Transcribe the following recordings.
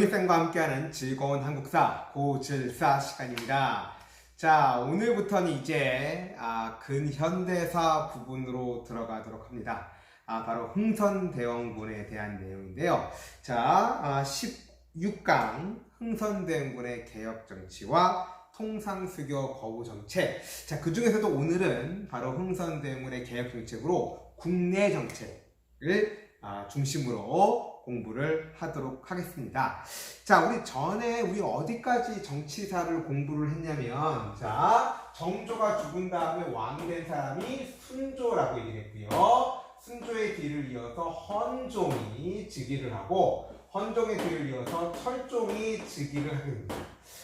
부모님과 함께하는 즐거운 한국사 고질사 시간입니다. 자, 오늘부터는 이제 근현대사 부분으로 들어가도록 합니다. 바로 흥선대원군에 대한 내용인데요. 자, 16강 흥선대원군의 개혁정치와 통상수교 거부정책. 자, 그 중에서도 오늘은 바로 흥선대원군의 개혁정책으로 국내정책을 중심으로 공부를 하도록 하겠습니다. 자, 우리 어디까지 정치사를 공부를 했냐면, 자, 정조가 죽은 다음에 왕이 된 사람이 순조라고 얘기했고요. 순조의 뒤를 이어서 헌종이 즉위를 하고, 헌종의 뒤를 이어서 철종이 즉위를 하게 됩니다.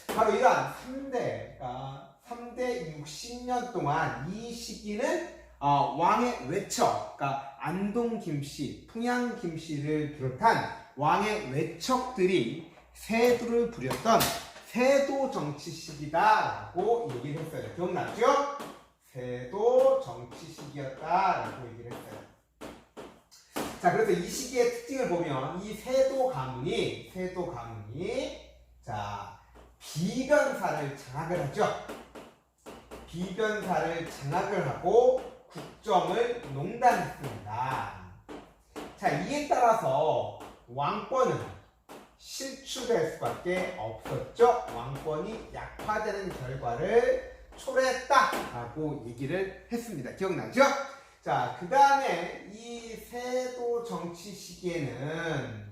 바로 이러한 3대 60년 동안 이 시기는 왕의 외척, 그러니까 안동 김씨, 풍양 김씨를 비롯한 왕의 외척들이 세도를 부렸던 세도 정치 시기다라고 얘기를 했어요. 기억나죠? 세도 정치 시기였다라고 얘기를 했어요. 자, 그래서 이 시기의 특징을 보면 이 세도 가문이 자, 비변사를 장악을 하죠. 비변사를 장악을 하고 국정을 농단했습니다. 자, 이에 따라서 왕권은 실추될 수밖에 없었죠. 왕권이 약화되는 결과를 초래했다라고 얘기를 했습니다. 기억나죠? 자, 그 다음에 이 세도 정치 시기에는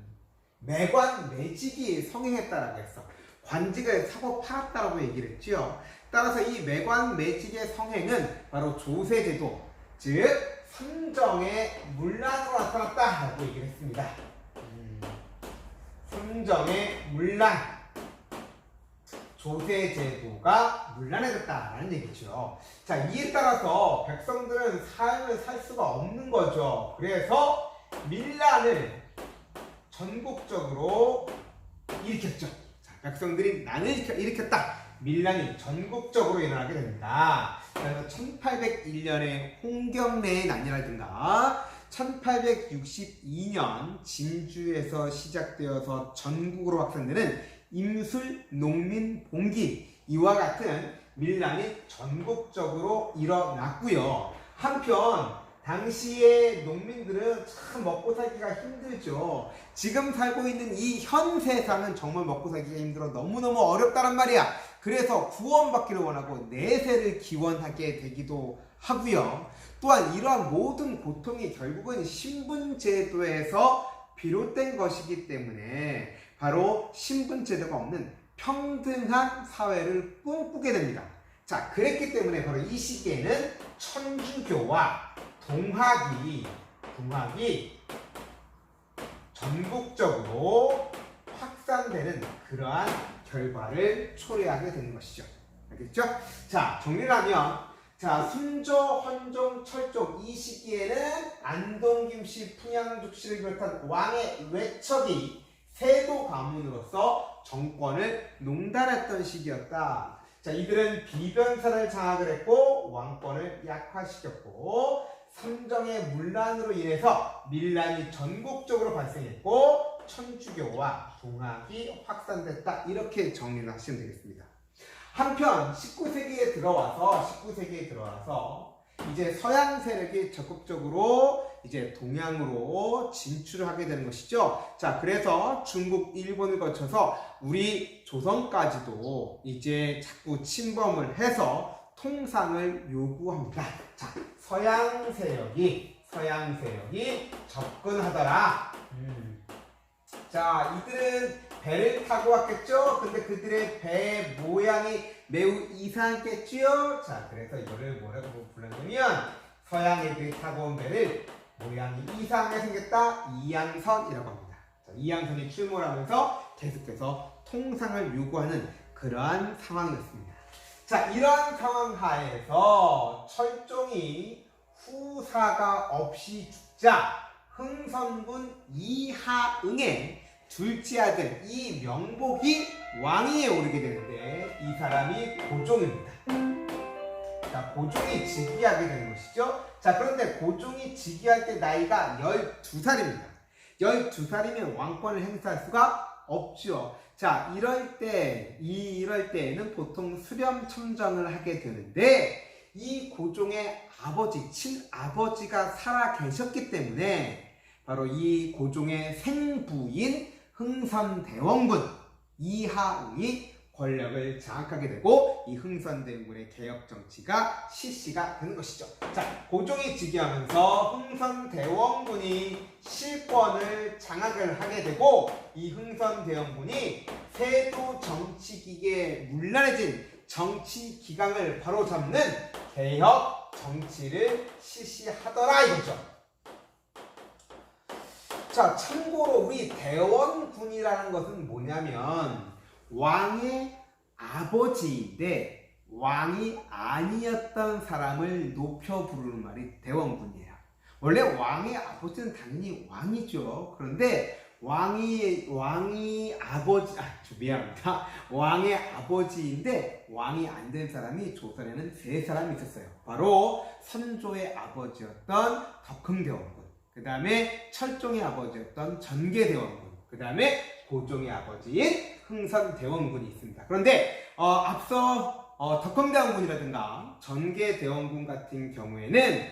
매관 매직이 성행했다라고 했어. 관직을 사고 팔았다라고 얘기를 했죠. 따라서 이 매관 매직의 성행은 바로 조세제도, 즉 삼정의 문란으로 나타났다라고 얘기를 했습니다. 삼정의 문란, 조세제도가 문란해졌다라는 얘기죠. 자, 이에 따라서 백성들은 삶을 살 수가 없는 거죠. 그래서 밀란을 전국적으로 일으켰죠. 자, 백성들이 난을 일으켰다. 밀란이 전국적으로 일어나게 됩니다. 그래서 1801년에 홍경래의 난이라든가 1862년 진주에서 시작되어서 전국으로 확산되는 임술 농민 봉기, 이와 같은 밀란이 전국적으로 일어났고요. 한편 당시의 농민들은 참 먹고 살기가 힘들죠. 지금 살고 있는 이 현 세상은 정말 먹고 살기가 힘들어 너무너무 어렵다란 말이야. 그래서 구원받기를 원하고 내세를 기원하게 되기도 하고요. 또한 이러한 모든 고통이 결국은 신분제도에서 비롯된 것이기 때문에 바로 신분제도가 없는 평등한 사회를 꿈꾸게 됩니다. 자, 그랬기 때문에 바로 이 시기에는 천주교와 동학이 전국적으로 확산되는 그러한 결과를 초래하게 되는 것이죠. 알겠죠? 자, 정리를 하면, 자, 순조, 헌종, 철종 이 시기에는 안동 김씨, 풍양죽 씨를 비롯한 왕의 외척이 세도 가문으로서 정권을 농단했던 시기였다. 자, 이들은 비변사를 장악을 했고 왕권을 약화시켰고 삼정의 문란으로 인해서 밀란이 전국적으로 발생했고 천주교와 동학이 확산됐다. 이렇게 정리를 하시면 되겠습니다. 한편 19세기에 들어와서 이제 서양 세력이 적극적으로 이제 동양으로 진출을 하게 되는 것이죠. 자, 그래서 중국, 일본을 거쳐서 우리 조선까지도 이제 자꾸 침범을 해서 통상을 요구합니다. 자, 서양 세력이 접근하더라. 자, 이들은 배를 타고 왔겠죠? 근데 그들의 배 모양이 매우 이상했겠죠? 자, 그래서 이거를 뭐라고 불렀냐면 서양 애들이 타고 온 배를 모양이 이상하게 생겼다. 이양선이라고 합니다. 자, 이양선이 출몰 하면서 계속해서 통상을 요구하는 그러한 상황이었습니다. 자, 이러한 상황 하에서 철종이 후사가 없이 죽자 흥선군 이하응의 둘째 아들 이명복이 왕위에 오르게 되는데 이 사람이 고종입니다. 자, 고종이 즉위하게 되는 것이죠. 자, 그런데 고종이 즉위할 때 나이가 12살입니다. 12살이면 왕권을 행사할 수가 없죠. 자, 이럴 때에는 보통 수렴청정을 하게 되는데 이 고종의 아버지, 친아버지가 살아 계셨기 때문에 바로 이 고종의 생부인 흥선대원군 이하의 권력을 장악하게 되고 이 흥선대원군의 개혁정치가 실시가 되는 것이죠. 자, 고종이 즉위하면서 흥선대원군이 실권을 장악을 하게 되고 이 흥선대원군이 세도 정치기에 문란해진 정치 기강을 바로잡는 개혁 정치를 실시하더라 이거죠. 자, 참고로 우리 대원군이라는 것은 뭐냐면 왕의 아버지인데 왕이 아니었던 사람을 높여 부르는 말이 대원군이에요. 원래 왕의 아버지는 당연히 왕이죠. 그런데 왕이 아버지, 미안합니다. 왕의 아버지인데 왕이 안 된 사람이 조선에는 세 사람이 있었어요. 바로 선조의 아버지였던 덕흥대원군, 그 다음에 철종의 아버지였던 전개대원군, 그 다음에 고종의 아버지인 흥선대원군이 있습니다. 그런데 앞서 덕흥대원군이라든가 전개대원군 같은 경우에는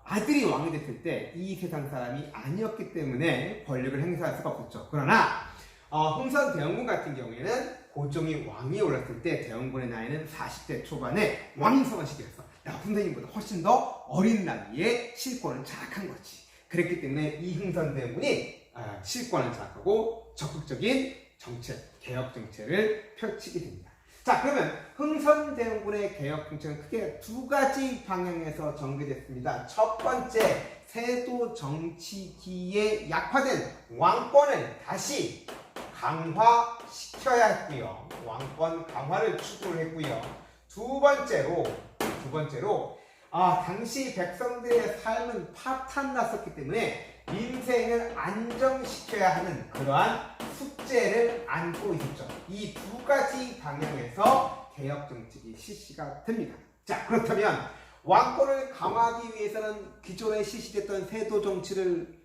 아들이 왕이 됐을 때 이 세상 사람이 아니었기 때문에 권력을 행사할 수가 없었죠. 그러나 흥선대원군 같은 경우에는 고종이 왕이 올랐을 때 대원군의 나이는 40대 초반에 왕성한 시기였어. 선생님보다 훨씬 더 어린 나이에 실권을 장악한 거지. 그랬기 때문에 이 흥선대원군이 실권을 장악하고 적극적인 정책, 개혁 정책을 펼치게 됩니다. 자, 그러면 흥선대원군의 개혁 정책은 크게 두 가지 방향에서 전개됐습니다. 첫 번째, 세도 정치기에 약화된 왕권을 다시 강화시켜야 했고요. 왕권 강화를 추구를 했고요. 두 번째로 당시 백성들의 삶은 파탄났었기 때문에 민생을 안정시켜야 하는 그러한 숙제를 안고 있었죠. 이 두 가지 방향에서 개혁 정책이 실시가 됩니다. 자, 그렇다면 왕권을 강화하기 위해서는 기존에 실시됐던 세도 정치를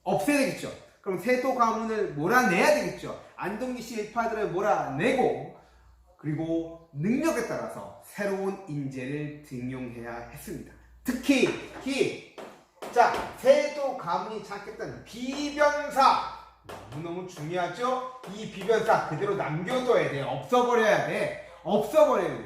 없애야 되겠죠. 그럼 세도 가문을 몰아내야 되겠죠. 안동기시 일파들을 몰아내고 그리고 능력에 따라서 새로운 인재를 등용해야 했습니다. 특히 세도 가문이 장악했던 비변사 너무너무 중요하죠. 이 비변사 그대로 남겨둬야 돼. 없애버려야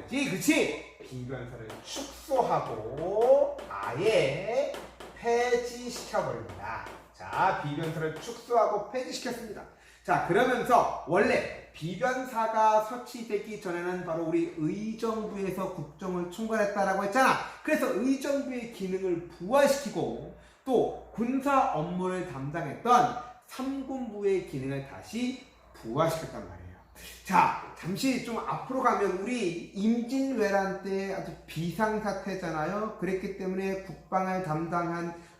되지. 그치? 비변사를 축소하고 아예 폐지시켜버립니다. 자, 비변사를 축소하고 폐지시켰습니다. 자, 그러면서 원래 비변사가 설치되기 전에는 바로 우리 의정부에서 국정을 총괄했다라고 했잖아. 그래서 의정부의 기능을 부활시키고 또 군사 업무를 담당했던 삼군부의 기능을 다시 부활시켰단 말이에요. 자, 잠시 좀 앞으로 가면 우리 임진왜란 때 아주 비상사태잖아요. 그랬기 때문에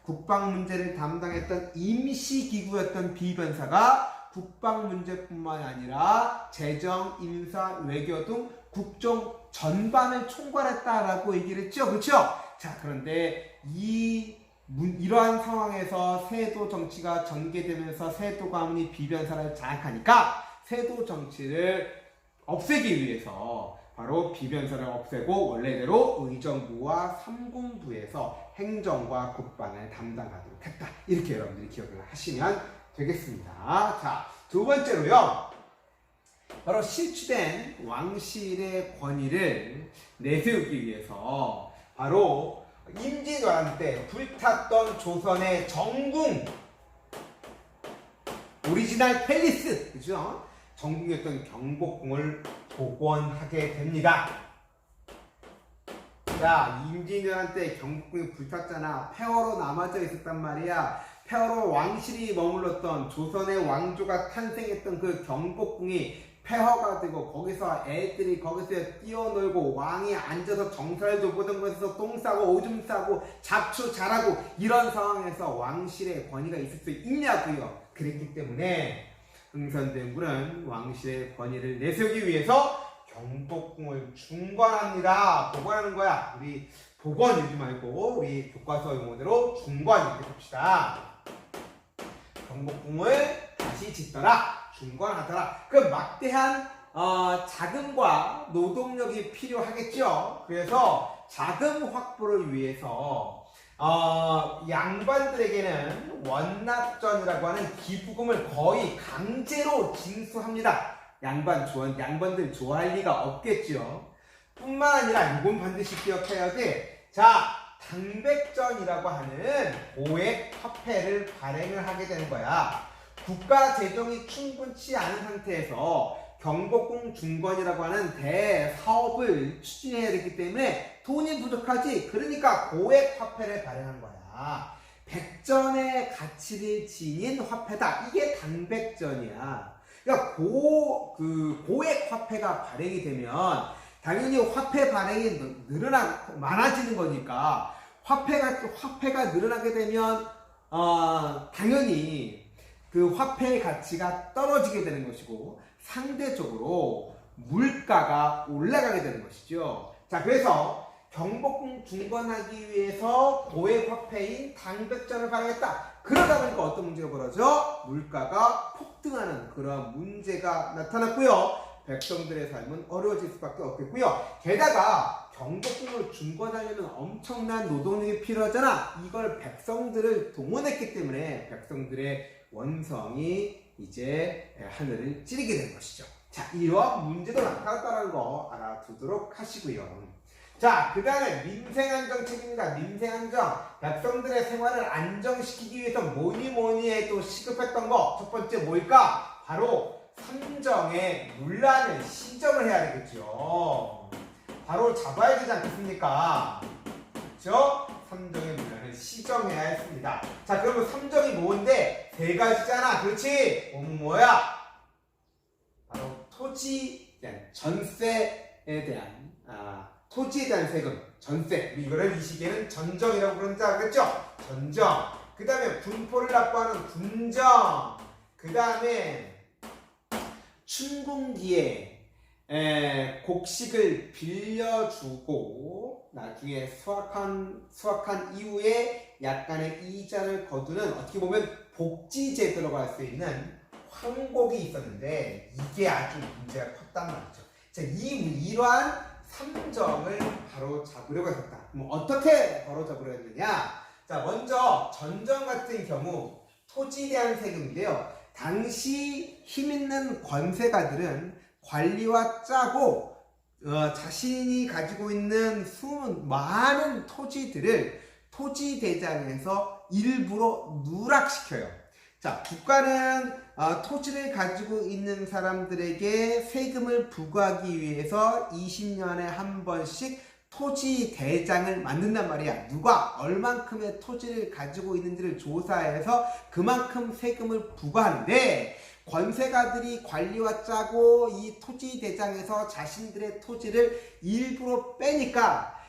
국방 문제를 담당했던 임시기구였던 비변사가 국방 문제뿐만 아니라 재정, 인사, 외교 등 국정 전반을 총괄했다라고 얘기를 했죠. 그렇죠? 자, 그런데 이러한 상황에서 세도 정치가 전개되면서 세도 가문이 비변사를 장악하니까 세도 정치를 없애기 위해서 바로 비변사를 없애고 원래대로 의정부와 삼군부에서 행정과 국방을 담당하도록 했다. 이렇게 여러분들이 기억을 하시면 되겠습니다. 자, 두 번째로요. 바로 실추된 왕실의 권위를 내세우기 위해서 바로 임진왜란 때 불탔던 조선의 정궁 오리지널 팰리스, 그죠? 정궁이었던 경복궁을 복원하게 됩니다. 자, 임진왜란 때 경복궁이 불탔잖아. 폐허로 남아져 있었단 말이야. 폐허로 왕실이 머물렀던 조선의 왕조가 탄생했던 그 경복궁이 폐허가 되고 거기서 애들이 거기서 뛰어놀고 왕이 앉아서 정살도 보던 곳에서 똥 싸고 오줌 싸고 잡초 잘하고 이런 상황에서 왕실의 권위가 있을 수 있냐고요. 그랬기 때문에 흥선대원군은 왕실의 권위를 내세우기 위해서 경복궁을 중관합니다. 복원하는 거야. 우리 복원 읽지 말고 우리 교과서 용어대로 중관 이렇게 봅시다. 경복궁을 다시 짓더라. 중건하더라. 그 막대한 자금과 노동력이 필요하겠죠. 그래서 자금 확보를 위해서 양반들에게는 원납전이라고 하는 기부금을 거의 강제로 징수합니다. 양반들 좋아할 리가 없겠죠. 뿐만 아니라 이건 반드시 기억해야 돼. 자, 당백전이라고 하는 고액 화폐를 발행을 하게 되는 거야. 국가 재정이 충분치 않은 상태에서 경복궁 중건이라고 하는 대사업을 추진해야 되기 때문에 돈이 부족하지. 그러니까 고액 화폐를 발행한 거야. 백전의 가치를 지닌 화폐다. 이게 당백전이야. 그러니까 고액 화폐가 발행이 되면 당연히 화폐 발행이 많아지는 거니까 화폐가 늘어나게 되면 당연히 그 화폐의 가치가 떨어지게 되는 것이고 상대적으로 물가가 올라가게 되는 것이죠. 자, 그래서 경복궁 중건하기 위해서 고액 화폐인 당백전을 발행했다. 그러다 보니까 어떤 문제가 벌어져? 물가가 폭등하는 그런 문제가 나타났고요. 백성들의 삶은 어려워질 수밖에 없겠고요. 게다가 경복궁을 중건하려면 엄청난 노동력이 필요하잖아. 이걸 백성들을 동원했기 때문에 백성들의 원성이 이제 하늘을 찌르게 된 것이죠. 자, 이러한 문제도 나타났다는 거 알아두도록 하시고요. 자, 그 다음에 민생안정 책입니다. 민생안정. 백성들의 생활을 안정시키기 위해서 뭐니 해도 시급했던 거. 첫 번째 뭘까? 바로 삼정의 문란을 시정을 해야 되겠죠. 바로 잡아야 되지 않겠습니까? 그렇죠? 삼정의 문란을 시정해야 했습니다. 자, 그러면 삼정이 뭔데? 세 가지잖아. 그렇지? 뭐야? 바로 토지에 대한 전세에 대한 토지에 대한 세금, 전세. 우리 이거를 이 시기에는 전정이라고 그런지 알겠죠? 전정. 그 다음에 군포를 납부하는 군정. 그 다음에 춘궁기에 곡식을 빌려주고 나중에 수확한 이후에 약간의 이자를 거두는 어떻게 보면 복지제도라고 할 수 있는 황곡이 있었는데 이게 아주 문제가 컸단 말이죠. 자, 이러한 삼정을 바로 잡으려고 했었다. 그럼 어떻게 바로 잡으려 했느냐? 자, 먼저 전정 같은 경우 토지에 대한 세금인데요. 당시 힘있는 권세가들은 관리와 짜고 자신이 가지고 있는 많은 토지들을 토지대장에서 일부러 누락시켜요. 자, 국가는 토지를 가지고 있는 사람들에게 세금을 부과하기 위해서 20년에 한 번씩 토지대장을 만든단 말이야. 누가 얼만큼의 토지를 가지고 있는지를 조사해서 그만큼 세금을 부과하는데 권세가들이 관리와 짜고 이 토지대장에서 자신들의 토지를 일부러 빼니까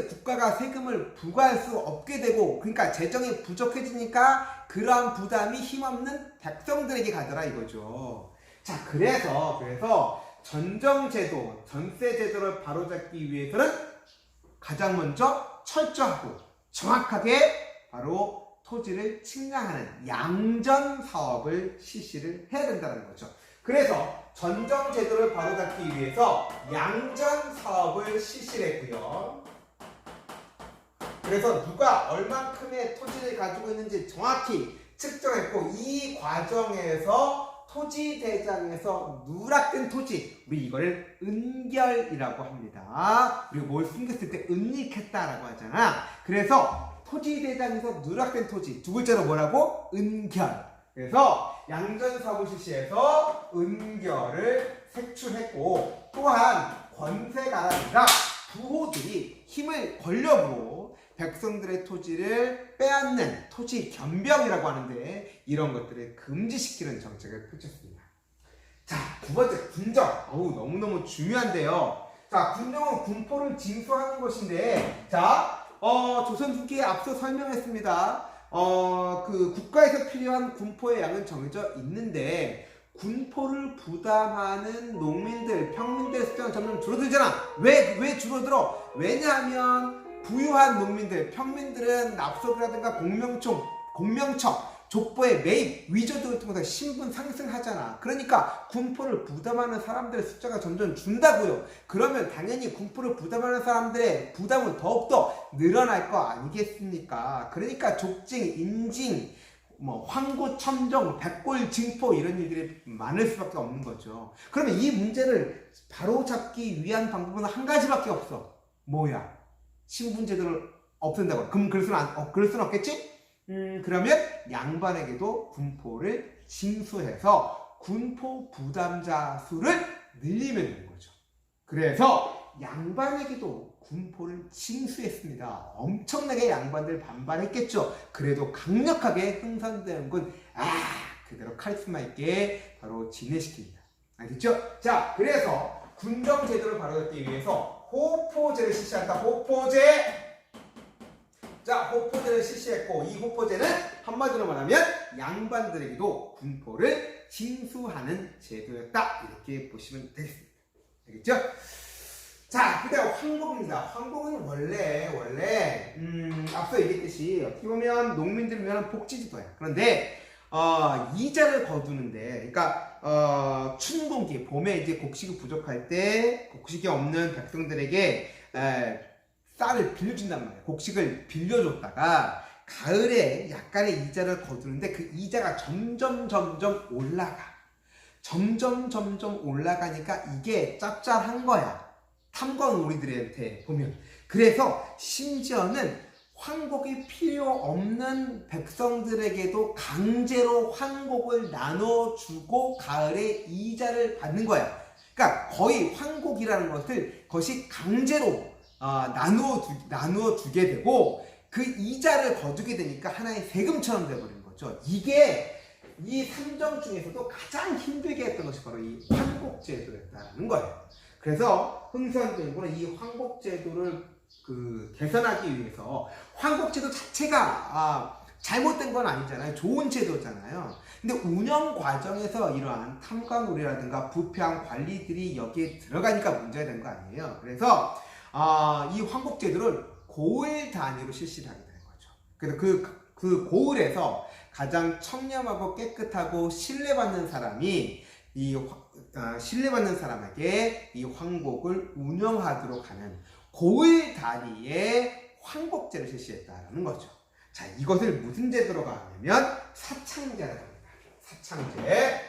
국가가 세금을 부과할 수 없게 되고, 그러니까 재정이 부족해지니까 그러한 부담이 힘없는 백성들에게 가더라 이거죠. 자, 그래서 전정제도, 전세제도를 바로잡기 위해서는 가장 먼저 철저하고 정확하게 바로 토지를 측량하는 양전사업을 실시를 해야 된다는 거죠. 그래서 전정제도를 바로잡기 위해서 양전사업을 실시를 했고요. 그래서 누가 얼만큼의 토지를 가지고 있는지 정확히 측정했고, 이 과정에서 토지대장에서 누락된 토지, 우리 이거를 은결이라고 합니다. 우리가 뭘 숨겼을 때 은닉했다라고 하잖아. 그래서 토지대장에서 누락된 토지, 두 글자로 뭐라고? 은결. 그래서 양전사업을 실시해서 은결을 색출했고, 또한 권세가라든가 부호들이 힘을 권력으로 백성들의 토지를 빼앗는 토지 겸병이라고 하는데 이런 것들을 금지시키는 정책을 펼쳤습니다. 자, 두 번째 군정. 너무너무 중요한데요. 자, 군정은 군포를 징수하는 것인데, 자, 조선 후기에 앞서 설명했습니다. 그 국가에서 필요한 군포의 양은 정해져 있는데 군포를 부담하는 농민들, 평민들의 숫자는 점점 줄어들잖아. 왜 줄어들어? 왜냐하면 부유한 농민들, 평민들은 납속이라든가 공명청, 족보의 매입, 위조등을 통해서 신분 상승하잖아. 그러니까 군포를 부담하는 사람들의 숫자가 점점 준다고요. 그러면 당연히 군포를 부담하는 사람들의 부담은 더욱더 늘어날 거 아니겠습니까? 그러니까 족징, 인징, 황고, 첨정, 백골, 증포 이런 일들이 많을 수밖에 없는 거죠. 그러면 이 문제를 바로잡기 위한 방법은 한 가지밖에 없어. 뭐야? 신분제도를 없앤다고. 그럼 그럴 수는 없겠지? 그러면 양반에게도 군포를 징수해서 군포 부담자 수를 늘리면 되는 거죠. 그래서 양반에게도 군포를 징수했습니다. 엄청나게 양반들 반발했겠죠. 그래도 강력하게 흥선대원군 그대로 카리스마 있게 바로 진행시킵니다. 알겠죠? 자, 그래서 군정제도를 바로잡기 위해서 호포제를 실시한다. 호포제. 자, 호포제를 실시했고 이 호포제는 한마디로 말하면 양반들에게도 군포를 징수하는 제도였다. 이렇게 보시면 되겠습니다. 알겠죠? 자, 그 다음 황복입니다. 황복은 원래 앞서 얘기했듯이 어떻게 보면 농민들을 위한 복지제도야. 그런데 이자를 거두는데, 그러니까 춘곡기 봄에 이제 곡식이 부족할 때 곡식이 없는 백성들에게 쌀을 빌려준단 말이에요. 곡식을 빌려줬다가 가을에 약간의 이자를 거두는데 그 이자가 점점 올라가. 점점 올라가니까 이게 짭짤한 거야. 탐관 우리들한테 보면. 그래서 심지어는 황곡이 필요 없는 백성들에게도 강제로 황곡을 나눠주고 가을에 이자를 받는 거야. 그러니까 거의 황곡이라는 것이 강제로 나누어 주게 되고 그 이자를 거두게 되니까 하나의 세금처럼 되어버린 거죠. 이게 이 삼정 중에서도 가장 힘들게 했던 것이 바로 이 황곡제도였다는 거예요. 그래서 흥선대원군은 이 황곡제도를 개선하기 위해서, 황곡제도 자체가 잘못된 건 아니잖아요. 좋은 제도잖아요. 근데 운영 과정에서 이러한 탐관오리라든가 부패한 관리들이 여기에 들어가니까 문제가 된 거 아니에요. 그래서 이 황곡제도를 고을 단위로 실시를 하게 되는 거죠. 그래서 그 고을에서 가장 청렴하고 깨끗하고 신뢰받는 사람이 신뢰받는 사람에게 이 황곡을 운영하도록 하는 고을 단위의 황곡제를 실시했다라는 거죠. 자, 이것을 무슨 제도로 하냐면 사창제라고 합니다. 사창제.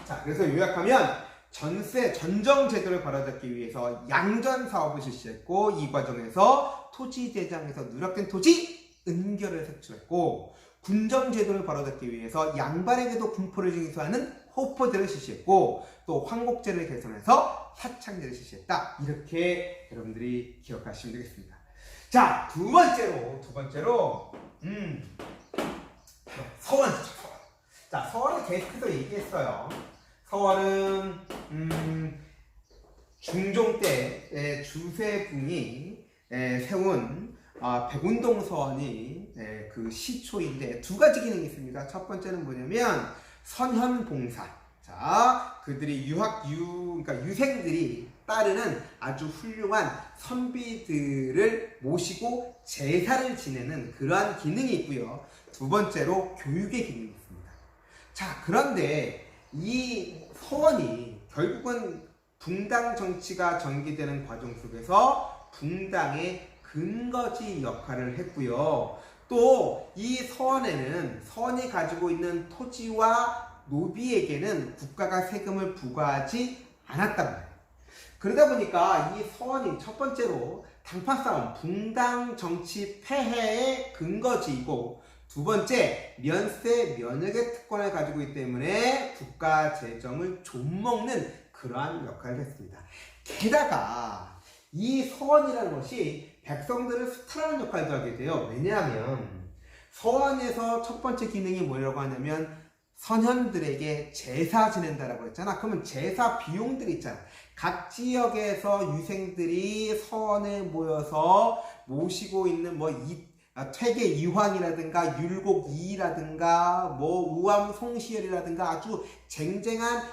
자, 그래서 요약하면 전정제도를 바로잡기 위해서 양전사업을 실시했고 이 과정에서 토지대장에서 누락된 토지 은결을 색출했고, 군정제도를 바로잡기 위해서 양반에게도 군포를 징수하는 호포제를 실시했고, 또 황곡제를 개선해서 사창제를 실시했다. 이렇게 여러분들이 기억하시면 되겠습니다. 자, 두 번째로 서원이죠. 서원. 자, 서원을 계속해서 얘기했어요. 서원은 중종 때 주세붕이 세운 백운동 서원이 그 시초인데 두 가지 기능이 있습니다. 첫 번째는 뭐냐면 선현봉사. 자, 그들이 그러니까 유생들이 따르는 아주 훌륭한 선비들을 모시고 제사를 지내는 그러한 기능이 있고요. 두 번째로 교육의 기능이 있습니다. 자, 그런데 이 서원이 결국은 붕당 정치가 전개되는 과정 속에서 붕당의 근거지 역할을 했고요. 또 이 서원이 가지고 있는 토지와 노비에게는 국가가 세금을 부과하지 않았단 말이에요. 그러다 보니까 이 서원이 첫 번째로 당파싸움, 붕당 정치 폐해의 근거지이고, 두 번째, 면세 면역의 특권을 가지고 있기 때문에 국가 재정을 좀먹는 그러한 역할을 했습니다. 게다가 이 서원이라는 것이 백성들을 수탈하는 역할도 하게 돼요. 왜냐하면 서원에서 첫 번째 기능이 뭐라고 하냐면 선현들에게 제사 지낸다라고 했잖아. 그러면 제사 비용들이 있잖아. 각 지역에서 유생들이 서원에 모여서 모시고 있는 퇴계 이황이라든가 율곡 이이라든가 뭐 우암 송시열이라든가 아주 쟁쟁한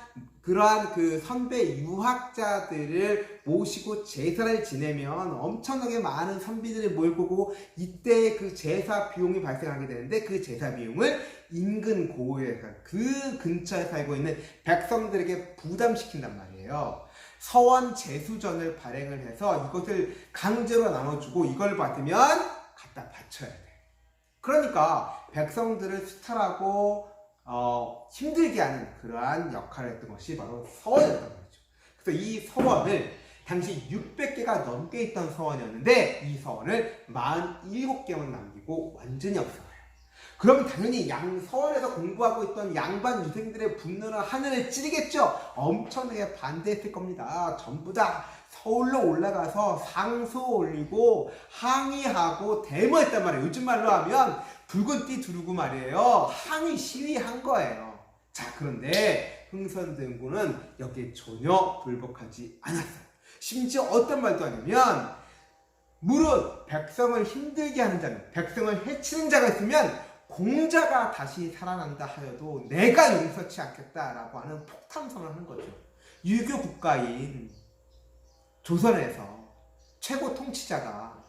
그러한 그 선배 유학자들을 모시고 제사를 지내면 엄청나게 많은 선비들이 모일 거고, 이때 그 제사 비용이 발생하게 되는데 그 제사 비용을 인근 고을에서 그 근처에 살고 있는 백성들에게 부담시킨단 말이에요. 서원 제수전을 발행을 해서 이것을 강제로 나눠주고 이걸 받으면 갖다 바쳐야 돼. 그러니까 백성들을 수탈하고 힘들게 하는 그러한 역할을 했던 것이 바로 서원이었던 거죠. 그래서 이 서원을 당시 600개가 넘게 있던 서원이었는데 이 서원을 47개만 남기고 완전히 없애버려요. 그럼 당연히 서원에서 공부하고 있던 양반 유생들의 분노는 하늘을 찌르겠죠. 엄청나게 반대했을 겁니다. 전부 다 서울로 올라가서 상소 올리고 항의하고 데모했단 말이에요. 요즘 말로 하면 붉은 띠 두르고 말이에요. 항의 시위한 거예요. 자, 그런데 흥선대원군은 여기에 전혀 불복하지 않았어요. 심지어 어떤 말도 하냐면, 무릇 백성을 힘들게 하는 자는, 백성을 해치는 자가 있으면 공자가 다시 살아난다 하여도 내가 용서치 않겠다라고 하는 폭탄 선언을 한 거죠. 유교 국가인 조선에서 최고 통치자가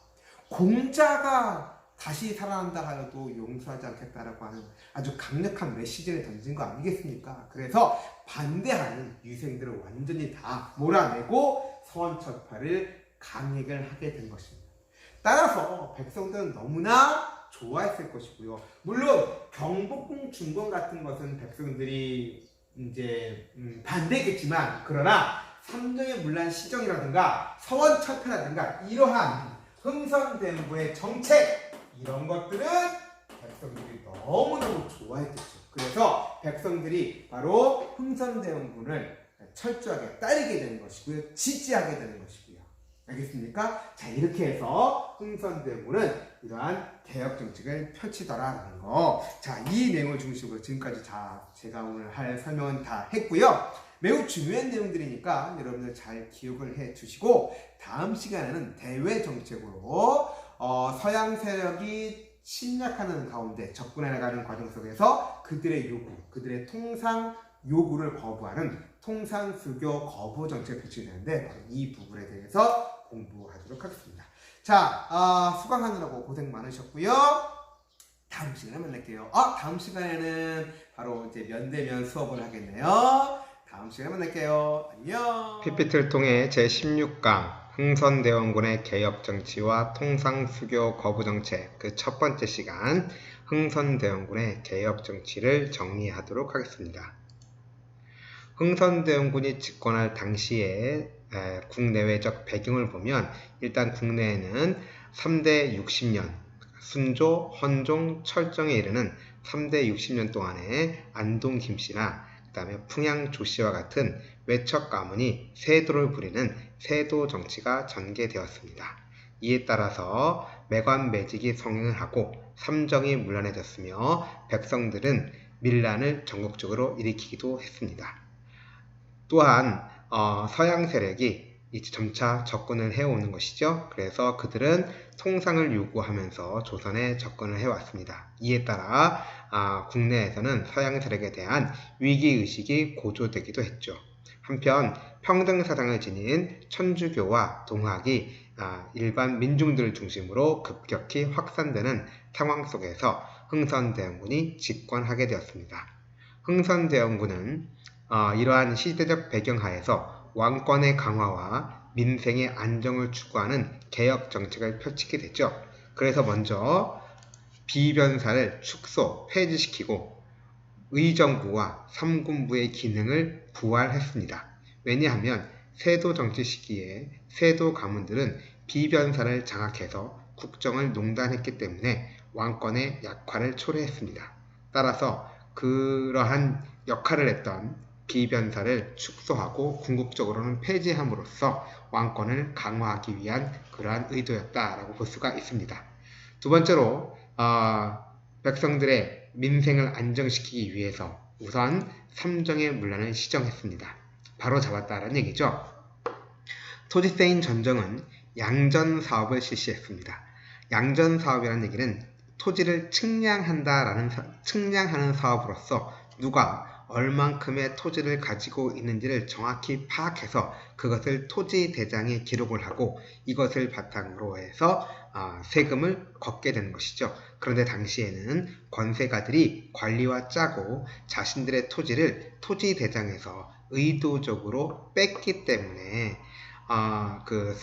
공자가 다시 살아난다 하여도 용서하지 않겠다라고 하는 아주 강력한 메시지를 던진 거 아니겠습니까? 그래서 반대하는 유생들을 완전히 다 몰아내고 서원철파를 강행을 하게 된 것입니다. 따라서 백성들은 너무나 좋아했을 것이고요. 물론 경복궁 중건 같은 것은 백성들이 이제 반대겠지만, 그러나 삼정의 문란 시정이라든가 서원철파라든가 이러한 흥선대원군의 정책, 이런 것들은 백성들이 너무너무 좋아했겠죠. 그래서 백성들이 바로 흥선대원군을 철저하게 따르게 되는 것이고요. 지지하게 되는 것이고요. 알겠습니까? 자, 이렇게 해서 흥선대원군은 이러한 개혁 정책을 펼치더라라는 거. 자, 이 내용을 중심으로 지금까지 제가 오늘 할 설명은 다 했고요. 매우 중요한 내용들이니까 여러분들 잘 기억을 해 주시고, 다음 시간에는 대외 정책으로 서양 세력이 침략하는 가운데 접근해 나가는 과정 속에서 그들의 요구, 그들의 통상 요구를 거부하는 통상수교 거부 정책을 펼치는데, 바로 이 부분에 대해서 공부하도록 하겠습니다. 자, 수강하느라고 고생 많으셨고요. 다음 시간에 만날게요. 다음 시간에는 바로 이제 면대면 수업을 하겠네요. 다음 시간에 만날게요. 안녕. PPT를 통해 제16강 흥선대원군의 개혁정치와 통상수교 거부정책, 그 첫 번째 시간 흥선대원군의 개혁정치를 정리하도록 하겠습니다. 흥선대원군이 집권할 당시에 국내외적 배경을 보면, 일단 국내에는 3대 60년, 순조, 헌종, 철정에 이르는 3대 60년 동안에 안동 김씨나 그 다음에 풍양 조씨와 같은 외척 가문이 세도를 부리는 세도 정치가 전개되었습니다. 이에 따라서 매관매직이 성행을 하고 삼정이 문란해졌으며 백성들은 밀란을 전국적으로 일으키기도 했습니다. 또한 서양 세력이 이제 점차 접근을 해오는 것이죠. 그래서 그들은 통상을 요구하면서 조선에 접근을 해왔습니다. 이에 따라 국내에서는 서양 세력에 대한 위기의식이 고조되기도 했죠. 한편 평등사상을 지닌 천주교와 동학이 일반 민중들을 중심으로 급격히 확산되는 상황 속에서 흥선대원군이 집권하게 되었습니다. 흥선대원군은 이러한 시대적 배경 하에서 왕권의 강화와 민생의 안정을 추구하는 개혁 정책을 펼치게 되죠. 그래서 먼저 비변사를 축소, 폐지시키고 의정부와 삼군부의 기능을 부활했습니다. 왜냐하면 세도 정치 시기에 세도 가문들은 비변사를 장악해서 국정을 농단했기 때문에 왕권의 약화를 초래했습니다. 따라서 그러한 역할을 했던 비변사를 축소하고 궁극적으로는 폐지함으로써 왕권을 강화하기 위한 그러한 의도였다라고 볼 수가 있습니다. 두 번째로 백성들의 민생을 안정시키기 위해서 우선 삼정의 문란을 시정했습니다. 바로 잡았다라는 얘기죠. 토지세인 전정은 양전 사업을 실시했습니다. 양전 사업이라는 얘기는 토지를 측량하는 사업으로서 누가 얼만큼의 토지를 가지고 있는지를 정확히 파악해서 그것을 토지대장에 기록을 하고 이것을 바탕으로 해서 세금을 걷게 되는 것이죠. 그런데 당시에는 권세가들이 관리와 짜고 자신들의 토지를 토지대장에서 의도적으로 뺐기 때문에 그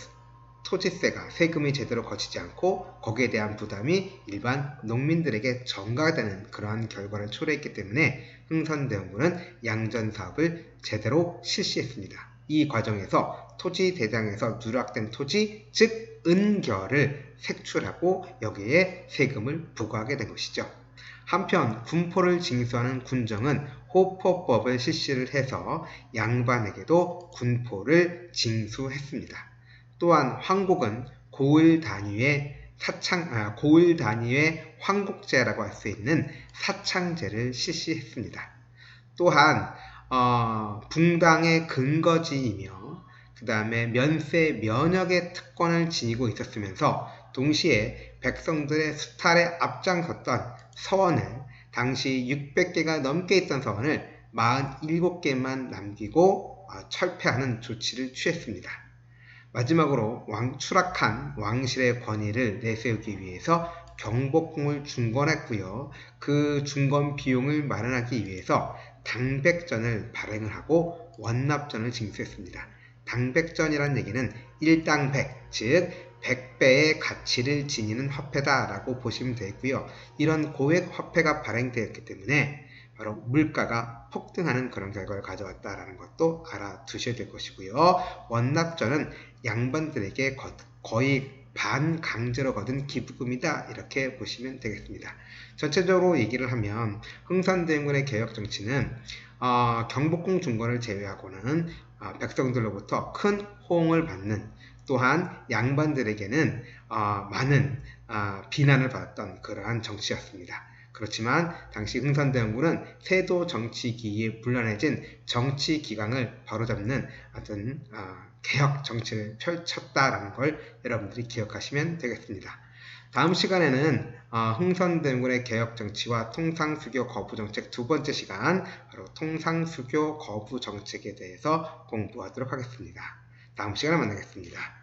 토지세가 세금이 제대로 거치지 않고 거기에 대한 부담이 일반 농민들에게 전가되는 그러한 결과를 초래했기 때문에 흥선대원군은 양전사업을 제대로 실시했습니다. 이 과정에서 토지대장에서 누락된 토지, 즉 은결을 색출하고 여기에 세금을 부과하게 된 것이죠. 한편 군포를 징수하는 군정은 호포법을 실시를 해서 양반에게도 군포를 징수했습니다. 또한 황곡은 고을 단위의 황곡제라고 할 수 있는 사창제를 실시했습니다. 또한 붕당의 근거지이며 그 다음에 면세 면역의 특권을 지니고 있었으면서 동시에 백성들의 수탈에 앞장섰던 서원을 당시 600개가 넘게 있던 서원을 47개만 남기고 철폐하는 조치를 취했습니다. 마지막으로 추락한 왕실의 권위를 내세우기 위해서 경복궁을 중건했고요. 그 중건 비용을 마련하기 위해서 당백전을 발행을 하고 원납전을 징수했습니다. 당백전이란 얘기는 일당 100, 즉 100배의 가치를 지니는 화폐다라고 보시면 되고요. 이런 고액 화폐가 발행되었기 때문에 바로 물가가 폭등하는 그런 결과를 가져왔다라는 것도 알아두셔야 될 것이고요. 원납전은 양반들에게 거의 반강제로 거둔 기부금이다 이렇게 보시면 되겠습니다. 전체적으로 얘기를 하면 흥선대원군의 개혁정치는 경복궁 중건을 제외하고는 백성들로부터 큰 호응을 받는, 또한 양반들에게는 많은 비난을 받았던 그러한 정치였습니다. 그렇지만 당시 흥선대원군은 세도 정치기에 불란해진 정치 기강을 바로잡는 어떤 개혁 정치를 펼쳤다라는 걸 여러분들이 기억하시면 되겠습니다. 다음 시간에는 흥선대원군의 개혁 정치와 통상수교 거부 정책 두 번째 시간, 바로 통상수교 거부 정책에 대해서 공부하도록 하겠습니다. 다음 시간에 만나겠습니다.